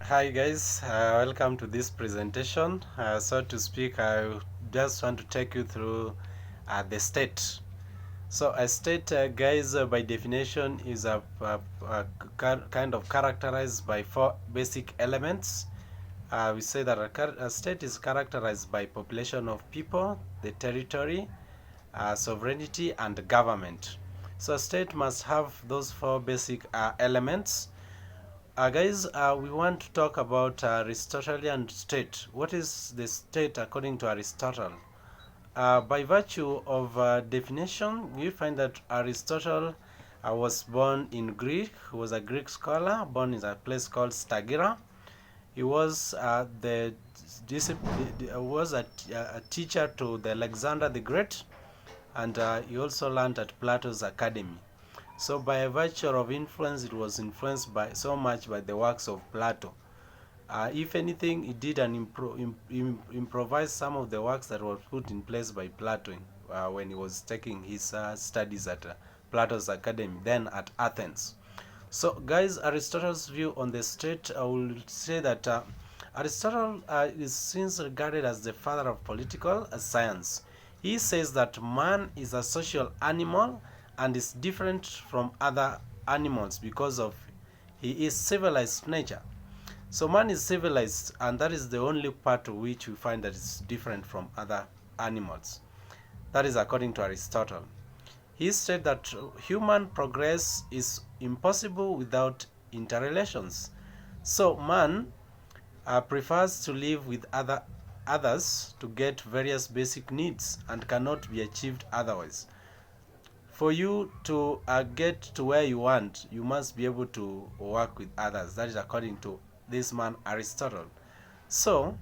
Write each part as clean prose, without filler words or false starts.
Hi guys, welcome to this presentation. So to speak, I just want to take you through the state. So a state, guys, by definition is a kind of characterized by four basic elements. We say that a state is characterized by population of people, the territory, sovereignty, and government. So a state must have those four basic elements. Guys, we want to talk about Aristotelian state. What is the state according to Aristotle? By virtue of definition, we find that Aristotle was born in Greek. He was a Greek scholar, born in a place called Stagira. He was a teacher to the Alexander the Great, and he also learned at Plato's academy. So by virtue of influence, it was influenced by so much by the works of Plato. If anything, he did improvise some of the works that were put in place by Plato when he was taking his studies at Plato's academy, then at Athens. So guys, Aristotle's view on the state, I will say that Aristotle is since regarded as the father of political science. He says that man is a social animal and is different from other animals because of he is civilized nature. So man is civilized, and that is the only part of which we find that is different from other animals. That is according to Aristotle. He said that human progress is impossible without interrelations. So man prefers to live with others to get various basic needs and cannot be achieved otherwise. For you to get to where you want, you must be able to work with others. That is according to this man Aristotle. So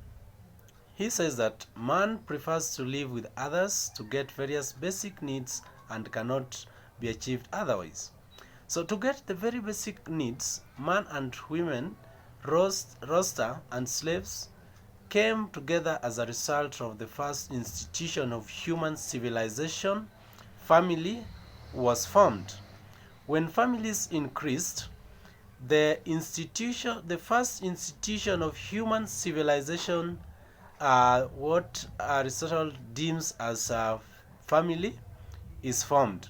he says that man prefers to live with others to get various basic needs and cannot be achieved otherwise. So to get the very basic needs, man and women, roster and slaves came together as a result of the first institution of human civilization, family, was formed. When families increased, the first institution of human civilization, what Aristotle deems as a family, is formed.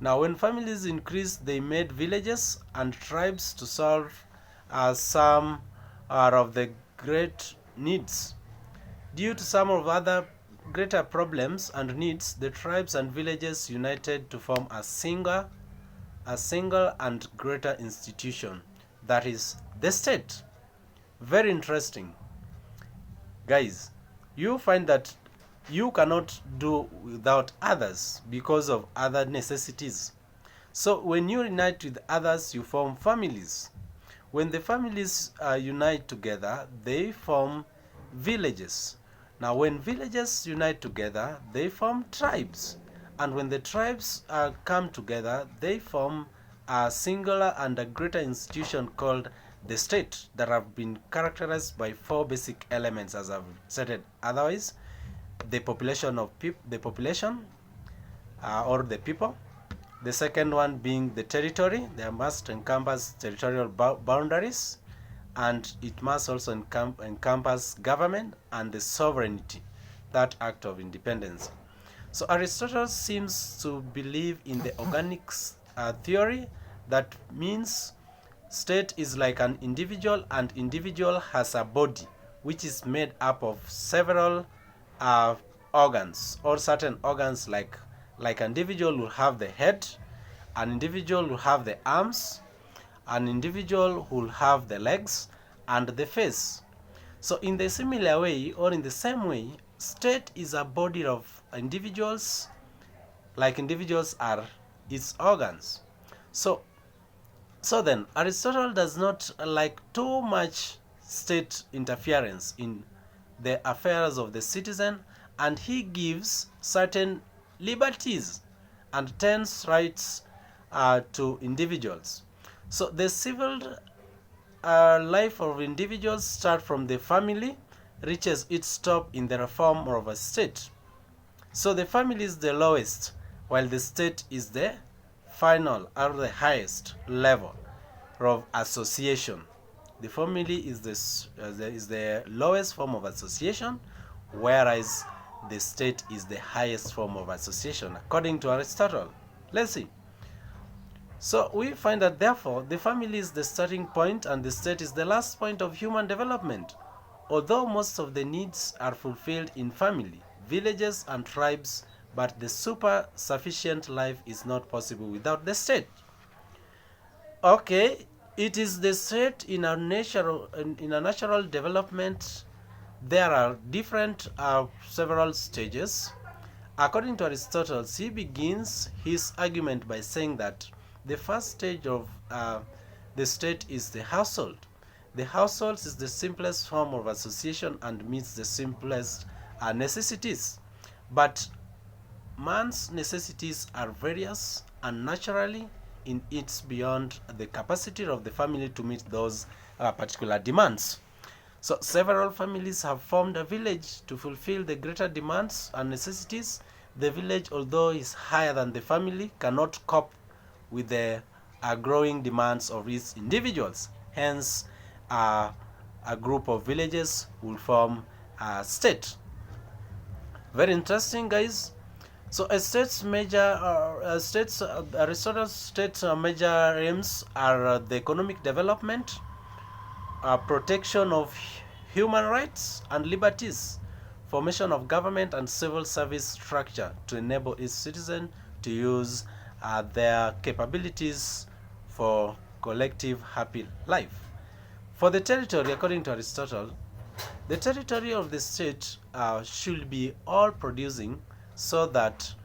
Now, when families increased, they made villages and tribes to solve some of the great needs. Due to some of other greater problems and needs, the tribes and villages united to form a single and greater institution, that is the state. Very interesting. Guys, you find that you cannot do without others because of other necessities. So when you unite with others, you form families. When the families unite together, they form villages. Now when villages unite together, they form tribes. And when the tribes come together, they form a singular and a greater institution called the state, that have been characterized by four basic elements, as I've stated. Otherwise, the population of or the people. The second one being the territory. They must encompass territorial boundaries, and it must also encompass government and the sovereignty, that act of independence. So Aristotle seems to believe in the organic theory, that means state is like an individual, and individual has a body which is made up of several organs, or certain organs, like an individual will have the head, an individual will have the arms, an individual will have the legs and the face. So in the similar way, or in the same way, state is a body of individuals, like individuals are its organs. So then Aristotle does not like too much state interference in the affairs of the citizen, and he gives certain liberties and tense rights to individuals. So the civil life of individuals start from the family, reaches its top in the reform of a state. So the family is the lowest, while the state is the final or the highest level of association. The family is the lowest form of association, whereas the state is the highest form of association, according to Aristotle. Let's see. So we find that therefore the family is the starting point and the state is the last point of human development. Although most of the needs are fulfilled in family, villages and tribes, but the super-sufficient life is not possible without the state. Okay, it is the state in a natural development. There are different several stages. According to Aristotle, he begins his argument by saying that the first stage of the state is the household. The household is the simplest form of association and meets the simplest necessities. But man's necessities are various and naturally it's beyond the capacity of the family to meet those particular demands. So several families have formed a village to fulfill the greater demands and necessities. The village, although is higher than the family, cannot cope with the growing demands of its individuals. Hence, a group of villages will form a state. Very interesting, guys. So a state's Aristotle's state's major aims are the economic development, protection of human rights and liberties, formation of government and civil service structure to enable its citizens to use their capabilities for collective happy life. For the territory, according to Aristotle, the territory of the state should be all producing so that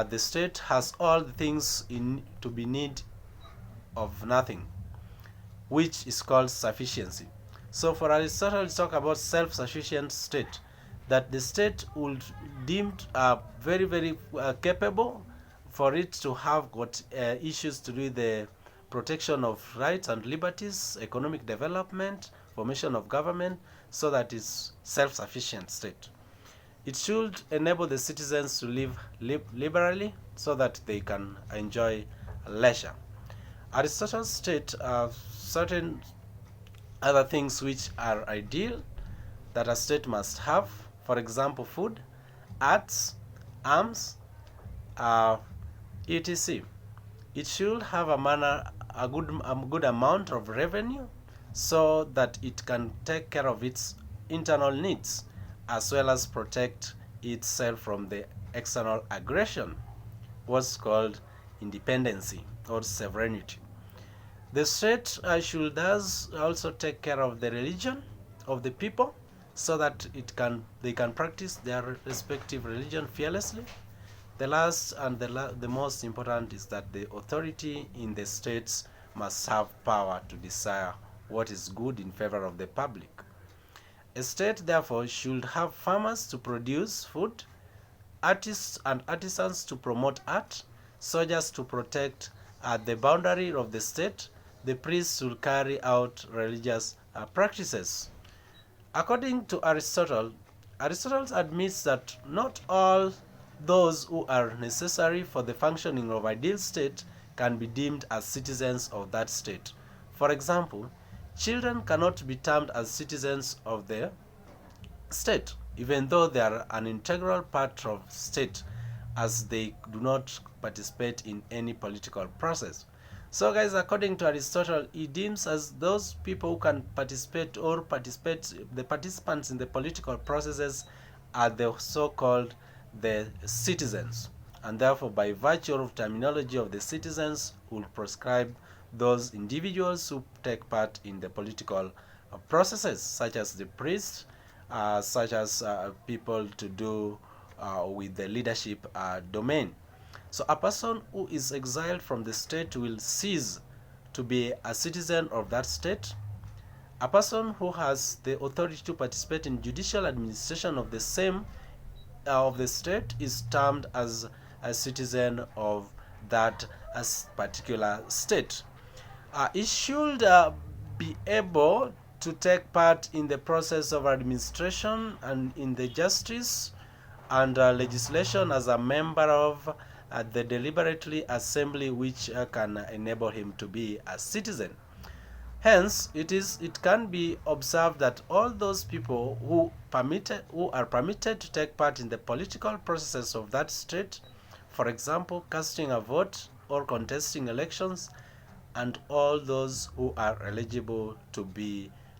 the state has all the things to be need of nothing, which is called sufficiency. So for Aristotle, talk about self-sufficient state, that the state would deemed very, very capable for it to have what issues to do with the protection of rights and liberties, economic development, formation of government, so that it's self-sufficient state. It should enable the citizens to live liberally so that they can enjoy leisure. Aristotle states certain other things which are ideal that a state must have. For example, food, arts, arms, etc. It should have a good amount of revenue so that it can take care of its internal needs as well as protect itself from the external aggression, what's called independency or sovereignty. The state should thus also take care of the religion of the people so that they can practice their respective religion fearlessly. The last and the most important is that the authority in the states must have power to decide what is good in favor of the public. A state, therefore, should have farmers to produce food, artists and artisans to promote art, soldiers to protect the boundary of the state, the priests should carry out religious practices. According to Aristotle, Aristotle admits that not all those who are necessary for the functioning of ideal state can be deemed as citizens of that state. For example, children cannot be termed as citizens of the state, even though they are an integral part of state, as they do not participate in any political process. So guys, according to Aristotle, he deems as those people who can participate, the participants in the political processes are the so-called the citizens. And therefore, by virtue of terminology of the citizens, will prescribe those individuals who take part in the political processes, such as the priests, such as people to do with the leadership domain. So a person who is exiled from the state will cease to be a citizen of that state. A person who has the authority to participate in judicial administration of the same of the state is termed as a citizen of that particular state. It should be able to take part in the process of administration and in the justice and legislation as a member of the deliberately assembly, which can enable him to be a citizen. Hence, it can be observed that all those people who are permitted to take part in the political processes of that state, for example, casting a vote or contesting elections, and all those who are eligible to be